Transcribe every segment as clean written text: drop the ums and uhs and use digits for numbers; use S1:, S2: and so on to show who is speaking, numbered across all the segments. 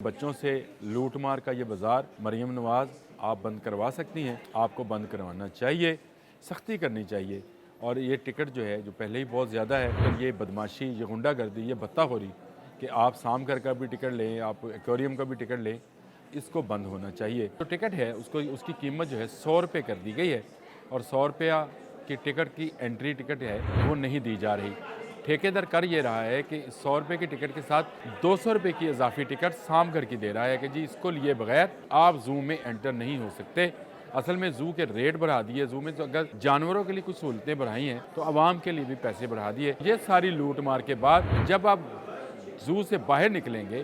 S1: बच्चों से लूट मार का ये बाज़ार मरीम नवाज़ आप बंद करवा सकती हैं, आपको बंद करवाना चाहिए, सख्ती करनी चाहिए। और ये टिकट जो है जो पहले ही बहुत ज़्यादा है, फिर ये बदमाशी, ये गुंडागर्दी, ये बत्ताखोरी कि आप शाम घर का भी टिकट लें, आप एक्वेरियम का भी टिकट लें, इसको बंद होना चाहिए। जो टिकट है उसको उसकी कीमत जो है 100 रुपये कर दी गई है और 100 रुपया की टिकट की एंट्री टिकट है वो नहीं दी जा रही। ठेकेदार कर ये रहा है कि 100 रुपये की टिकट के साथ 200 रुपये की इजाफी टिकट शाम घर की दे रहा है कि जी इसको लिए बगैर आप जू में एंटर नहीं हो सकते। असल में जू के रेट बढ़ा दिए, जू में तो अगर जानवरों के लिए कुछ सहूलतें बढ़ाई हैं तो आवाम के लिए भी पैसे बढ़ा दिए। ये सारी लूट मार के बाद जब आप जू से बाहर निकलेंगे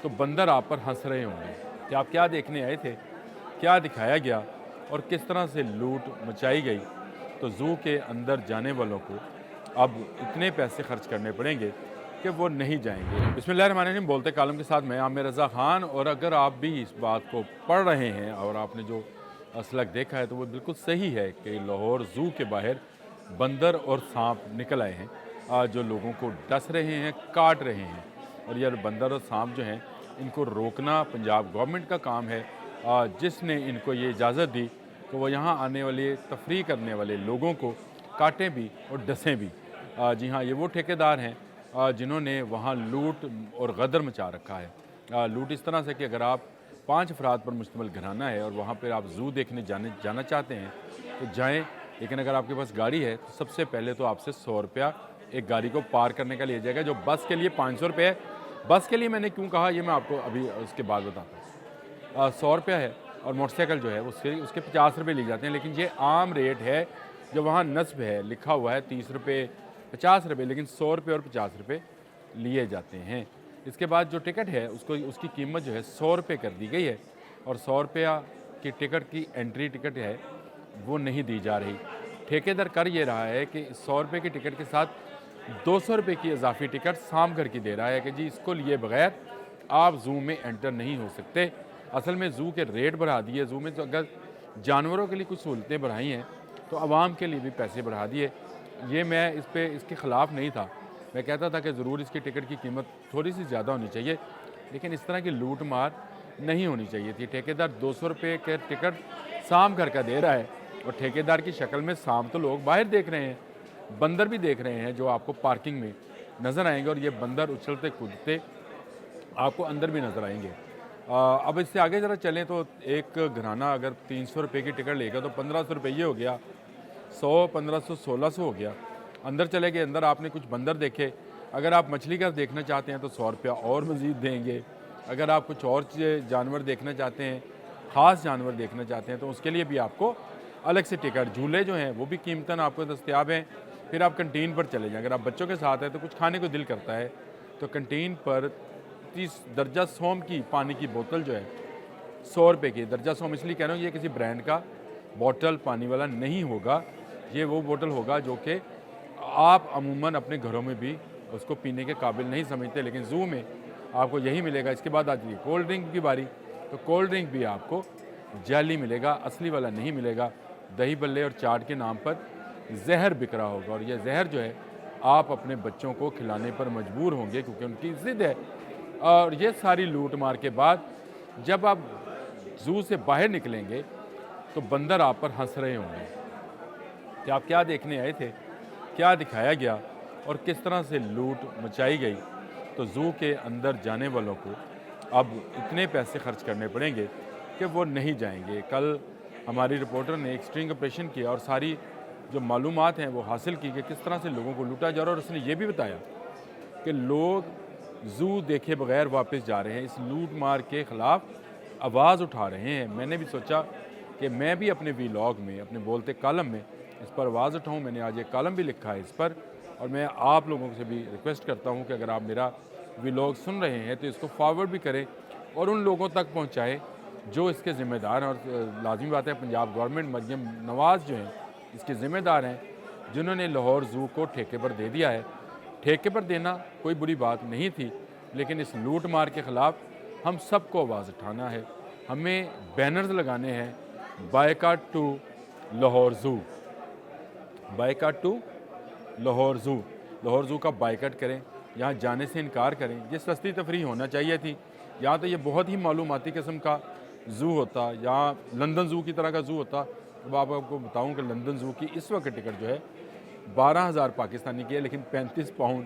S1: तो बंदर आप पर हंस रहे होंगे कि आप क्या देखने आए थे, क्या दिखाया गया और किस तरह से लूट मचाई गई। तो जू के अंदर जाने वालों को अब इतने पैसे खर्च करने पड़ेंगे कि वो नहीं जाएंगे। बिस्मिल्लाहिर्रहमानिर्रहीम, बोलते कालम के साथ मैं आमिर रज़ा ख़ान। और अगर आप भी इस बात को पढ़ रहे हैं और आपने जो असलक देखा है तो वो बिल्कुल सही है कि लाहौर जू के बाहर बंदर और सांप निकल आए हैं, जो लोगों को डस रहे हैं, काट रहे हैं। और यह बंदर और सांप जो हैं इनको रोकना पंजाब गवर्नमेंट का काम है, जिसने इनको ये इजाज़त दी कि वो यहाँ आने वाले तफरी करने वाले लोगों को काटें भी और डसें भी। जी हाँ, ये वो ठेकेदार हैं जिन्होंने वहाँ लूट और गदर मचा रखा है। लूट इस तरह से कि अगर आप 5 अफराद पर मुश्तमिल घराना है और वहाँ पर आप जू देखने जाना चाहते हैं तो जाएँ, लेकिन अगर आपके पास गाड़ी है तो सबसे पहले तो आपसे 100 रुपया एक गाड़ी को पार करने का लिया जाएगा, जो बस के लिए 500 रुपये है। बस के लिए मैंने क्यों कहा ये मैं आपको अभी उसके बाद बताता हूँ। 100 रुपया है और मोटरसाइकिल जो है उसके 50 रुपये लिए जाते हैं, लेकिन ये आम रेट है। जो वहाँ नस्ब है लिखा हुआ है 30 रुपये 50 रुपये, लेकिन 100 रुपये और 50 रुपये लिए जाते हैं। इसके बाद जो टिकट है उसकी कीमत जो है 100 रुपये कर दी गई है और 100 रुपया की टिकट की एंट्री टिकट है वो नहीं दी जा रही। ठेकेदार कर ये रहा है कि 100 रुपये की टिकट के साथ 200 रुपये की इजाफी टिकट शाम घर की दे रहा है कि जी इसको लिए बगैर आप जू में एंटर नहीं हो सकते। असल में जू के रेट बढ़ा दिए, जू में तो अगर जानवरों के लिए कुछ सहूलतें बढ़ाई हैं तो आवाम के लिए भी पैसे बढ़ा दिए। ये मैं इसके ख़िलाफ़ नहीं था, मैं कहता था कि ज़रूर इसकी टिकट की कीमत थोड़ी सी ज़्यादा होनी चाहिए, लेकिन इस तरह की लूट मार नहीं होनी चाहिए थी। ठेकेदार 200 रुपये के टिकट शाम घर का दे रहा है और ठेकेदार की शक्ल में शाम तो लोग बाहर देख रहे हैं, बंदर भी देख रहे हैं जो आपको पार्किंग में नज़र आएंगे और ये बंदर उछलते कूदते आपको अंदर भी नज़र आएंगे। अब इससे आगे ज़रा चलें तो एक घराना अगर 300 रुपये की टिकट लेगा तो 1500 रुपये हो गया, 100, 1500, 1600 हो गया। अंदर चले गए, अंदर आपने कुछ बंदर देखे। अगर आप मछली का देखना चाहते हैं तो 100 रुपया और मज़ीद देंगे। अगर आप कुछ और जानवर देखना चाहते हैं, ख़ास जानवर देखना चाहते हैं तो उसके लिए भी आपको अलग से टिकट। झूले जो हैं वो भी कीमतन आपको दस्तियाब हैं। फिर आप कंटीन पर चले जाएँ, अगर आप बच्चों के साथ हैं तो कुछ खाने को दिल करता है तो कंटीन पर 30 दर्जा सोम की पानी की बोतल जो है 100 रुपये की। दर्जा सोम इसलिए कह रहा हूँ, ये किसी ब्रांड का बोतल पानी वाला नहीं होगा, ये वो बोतल होगा जो कि आप अमूमन अपने घरों में भी उसको पीने के काबिल नहीं समझते, लेकिन जू में आपको यही मिलेगा। इसके बाद आती है कोल्ड ड्रिंक की बारी, तो कोल्ड ड्रिंक भी आपको जाली मिलेगा, असली वाला नहीं मिलेगा। दही बल्ले और चाट के नाम पर जहर बिक रहा होगा और यह जहर जो है आप अपने बच्चों को खिलाने पर मजबूर होंगे क्योंकि उनकी ज़िद है। और ये सारी लूट मार के बाद जब आप जू से बाहर निकलेंगे तो बंदर आप पर हंस रहे होंगे कि आप क्या देखने आए थे, क्या दिखाया गया और किस तरह से लूट मचाई गई। तो जू के अंदर जाने वालों को अब इतने पैसे खर्च करने पड़ेंगे कि वो नहीं जाएंगे। कल हमारी रिपोर्टर ने एक स्ट्रिंग ऑपरेशन किया और सारी जो मालूमात हैं वो हासिल की कि किस तरह से लोगों को लूटा जा रहा है। और उसने ये भी बताया कि लोग जू देखे बगैर वापस जा रहे हैं, इस लूट मार के ख़िलाफ़ आवाज़ उठा रहे हैं। मैंने भी सोचा कि मैं भी अपने वीलॉग में, अपने बोलते कालम में इस पर आवाज़ उठाऊँ। मैंने आज एक कालम भी लिखा है इस पर और मैं आप लोगों से भी रिक्वेस्ट करता हूँ कि अगर आप मेरा वीलॉग सुन रहे हैं तो इसको फॉरवर्ड भी करें और उन लोगों तक पहुँचाएँ जो इसके ज़िम्मेदार हैं। और लाजमी बात है पंजाब गवर्नमेंट मरीम नवाज़ जो हैं इसके ज़िम्मेदार हैं, जिन्होंने लाहौर जू को ठेके पर दे दिया है। ठेके पर देना कोई बुरी बात नहीं थी, लेकिन इस लूट मार के ख़िलाफ़ हम सबको आवाज़ उठाना है। हमें बैनर्स लगाने हैं, बायकॉट टू लाहौर जू, बायकॉट टू लाहौर जू। लाहौर जू का बायकॉट करें, यहाँ जाने से इनकार करें। ये सस्ती तफरी होना चाहिए थी, या तो ये बहुत ही मालूमाती किस्म का ज़ू होता या लंदन ज़ू की तरह का ज़ू होता। अब आपको बताऊं कि लंदन ज़ू की इस वक्त टिकट जो है 12,000 पाकिस्तानी की है, लेकिन 35 पाउंड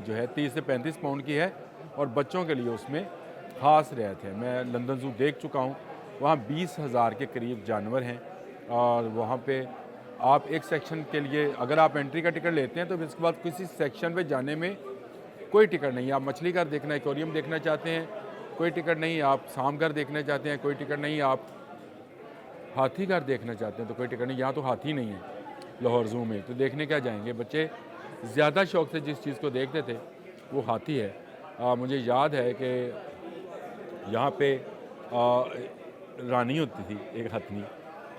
S1: जो है 30 से 35 पाउंड की है, और बच्चों के लिए उसमें ख़ास रियायत है। मैं लंदन ज़ू देख चुका हूँ, वहाँ 20,000 के करीब जानवर हैं, और वहाँ पे आप एक सेक्शन के लिए अगर आप एंट्री का टिकट लेते हैं तो फिर इसके बाद किसी सेक्शन पे जाने में कोई टिकट नहीं। आप मछली घर देखना, एक्वेरियम देखना चाहते हैं, कोई टिकट नहीं। आप शाम घर देखना चाहते हैं, कोई टिकट नहीं। आप हाथी घर देखना चाहते हैं तो कोई टिकट नहीं। यहाँ तो हाथी नहीं है लाहौर ज़ू में, तो देखने क्या जाएंगे। बच्चे ज़्यादा शौक़ से जिस चीज़ को देखते थे वो हाथी है। मुझे याद है कि यहाँ पे रानी होती थी एक हथनी,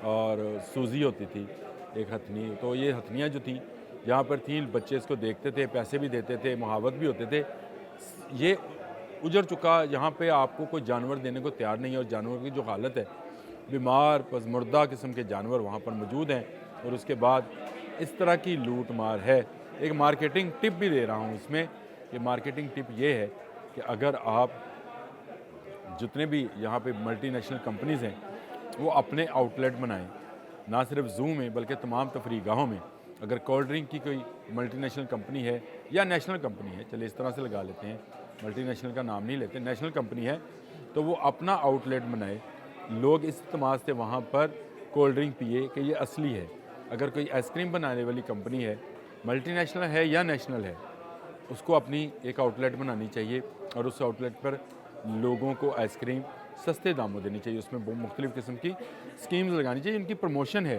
S1: और सूजी होती थी एक हथनी। तो ये हथनियाँ जो थी यहाँ पर थी, बच्चे इसको देखते थे, पैसे भी देते थे, मुहावत भी होते थे। ये उजड़ चुका, यहाँ पे आपको कोई जानवर देने को तैयार नहीं है, और जानवर की जो हालत है, बीमार पसमुर्दा किस्म के जानवर वहाँ पर मौजूद हैं। और उसके बाद इस तरह की लूट मार है। एक मार्केटिंग टिप भी दे रहा हूँ इसमें, कि मार्केटिंग टिप ये है कि अगर आप जितने भी यहाँ पे मल्टीनेशनल कंपनीज़ हैं वो अपने आउटलेट बनाएं, ना सिर्फ ज़ू में बल्कि तमाम तफरीह गाहों में। अगर कोल्ड ड्रिंक की कोई मल्टीनेशनल कंपनी है या नेशनल कंपनी है, चलिए इस तरह से लगा लेते हैं, मल्टीनेशनल का नाम नहीं लेते, नेशनल कंपनी है, तो वो अपना आउटलेट बनाए, लोग इस इत्मीनान से वहाँ पर कोल्ड ड्रिंक पिए कि ये असली है। अगर कोई आइसक्रीम बनाने वाली कंपनी है, मल्टीनेशनल है या नेशनल है, उसको अपनी एक आउटलेट बनानी चाहिए, और उस आउटलेट पर लोगों को आइसक्रीम सस्ते दामों देनी चाहिए। उसमें बहुत मुख्तलिफ़ किस्म की स्कीम्स लगानी चाहिए, इनकी प्रमोशन है।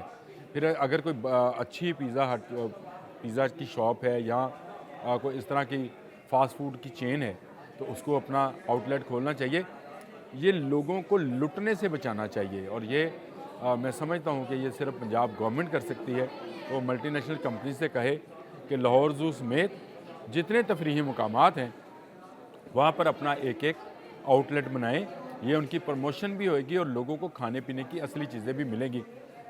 S1: फिर अगर कोई अच्छी पिज़्ज़ा की शॉप है या कोई इस तरह की फ़ास्ट फूड की चेन है, तो उसको अपना आउटलेट खोलना चाहिए। ये लोगों को लुटने से बचाना चाहिए, और ये मैं समझता हूँ कि ये सिर्फ पंजाब गवर्नमेंट कर सकती है। तो मल्टीनेशनल कंपनी से कहे कि लाहौर ज़ू समेत जितने तफरीही मुकामात हैं वहाँ पर अपना एक एक आउटलेट बनाएं। ये उनकी प्रमोशन भी होएगी और लोगों को खाने पीने की असली चीज़ें भी मिलेंगी।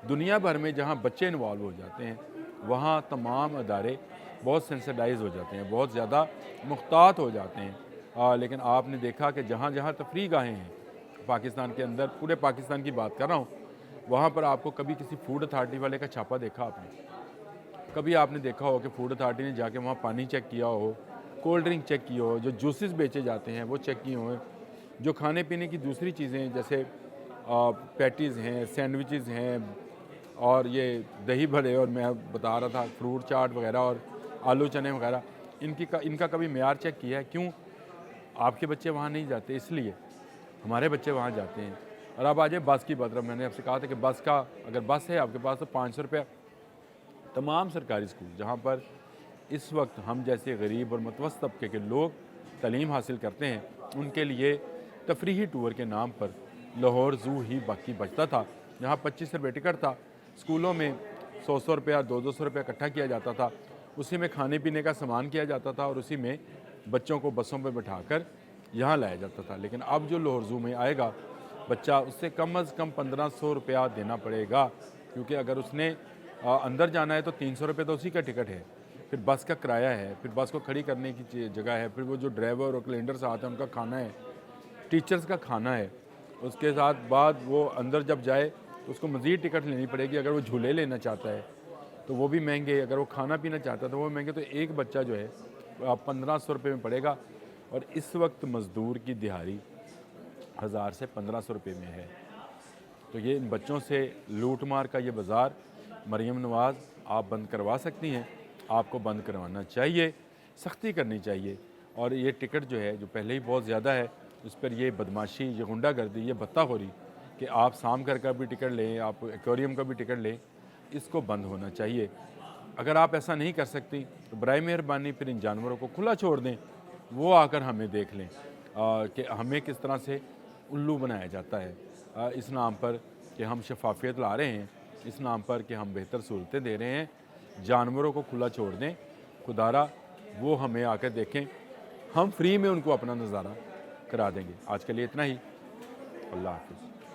S1: दुनिया भर में जहाँ बच्चे इन्वॉल्व हो जाते हैं वहाँ तमाम अदारे बहुत सेंसिटाइज हो जाते हैं, बहुत ज़्यादा मुख्तात हो जाते हैं। लेकिन आपने देखा कि जहाँ जहाँ तफरीह गाहें हैं पाकिस्तान के अंदर, पूरे पाकिस्तान की बात कर रहा हूँ, वहाँ पर आपको कभी किसी फूड अथॉरिटी वाले का छापा देखा आपने? कभी आपने देखा हो कि फूड अथॉरिटी ने जाके वहाँ पानी चेक किया हो, कोल्ड ड्रिंक चेक की हो, जो जूसेस बेचे जाते हैं वो चेक किए हों, जो खाने पीने की दूसरी चीज़ें जैसे पैटीज़ हैं, सैंडविचेज़ हैं, और ये दही भले, और मैं बता रहा था फ्रूट चाट वगैरह और आलू चने वगैरह, इनका कभी मेयार चेक किया है? क्यों आपके बच्चे वहाँ नहीं जाते? इसलिए हमारे बच्चे वहाँ जाते हैं। और अब आ जाए बस की बात। मैंने आपसे कहा था कि बस का, अगर बस है आपके पास तो 500 रुपया। तमाम सरकारी स्कूल जहाँ पर इस वक्त हम जैसे गरीब और मतवस्त तबके के लोग तालीम हासिल करते हैं, उनके लिए तफरीही टूर के नाम पर लाहौर ज़ू ही बाकी बचता था। यहाँ 25 रुपये टिकट था, स्कूलों में 100 रुपया 200 रुपया इकट्ठा किया जाता था, उसी में खाने पीने का सामान किया जाता था, और उसी में बच्चों को बसों पर बैठाकर यहाँ लाया जाता था। लेकिन अब जो लाहौर ज़ू में आएगा बच्चा, उससे कम अज़ कम 1500 रुपया देना पड़ेगा, क्योंकि अगर उसने अंदर जाना है तो 300 रुपये तो उसी का टिकट है, फिर बस का किराया है, फिर बस को खड़ी करने की जगह है, फिर वो जो ड्राइवर और कैलेंडर्स आते हैं उनका खाना है, टीचर्स का खाना है, उसके साथ बाद वो अंदर जब जाए तो उसको मज़ीद टिकट लेनी पड़ेगी। अगर वो झूले लेना चाहता है तो वो भी महंगे, अगर वो खाना पीना चाहता है तो वो महंगे। तो एक बच्चा जो है 1500 रुपये में पड़ेगा, और इस वक्त मज़दूर की दिहाड़ी 1000 से 1500 रुपये में है। तो ये इन बच्चों से लूट मार का ये बाज़ार मरीम नवाज़ आप बंद करवा सकती हैं, आपको बंद करवाना चाहिए, सख्ती करनी चाहिए। और ये टिकट जो है, जो पहले ही बहुत ज़्यादा है, उस पर ये बदमाशी, ये गुंडागर्दी, ये बत्ताखोरी कि आप शाम घर का भी टिकट लें, आप एक्वेरियम का भी टिकट लें, इसको बंद होना चाहिए। अगर आप ऐसा नहीं कर सकती तो बराए मेहरबानी फिर इन जानवरों को खुला छोड़ दें, वो आकर हमें देख लें कि हमें किस तरह से उल्लू बनाया जाता है इस नाम पर कि हम शफाफियत ला रहे हैं, इस नाम पर कि हम बेहतर सहूलतें दे रहे हैं। जानवरों को खुला छोड़ दें, खुदारा वो हमें आकर देखें, हम फ्री में उनको अपना नज़ारा करा देंगे। आज के लिए इतना ही। अल्लाह हाफ़िज़।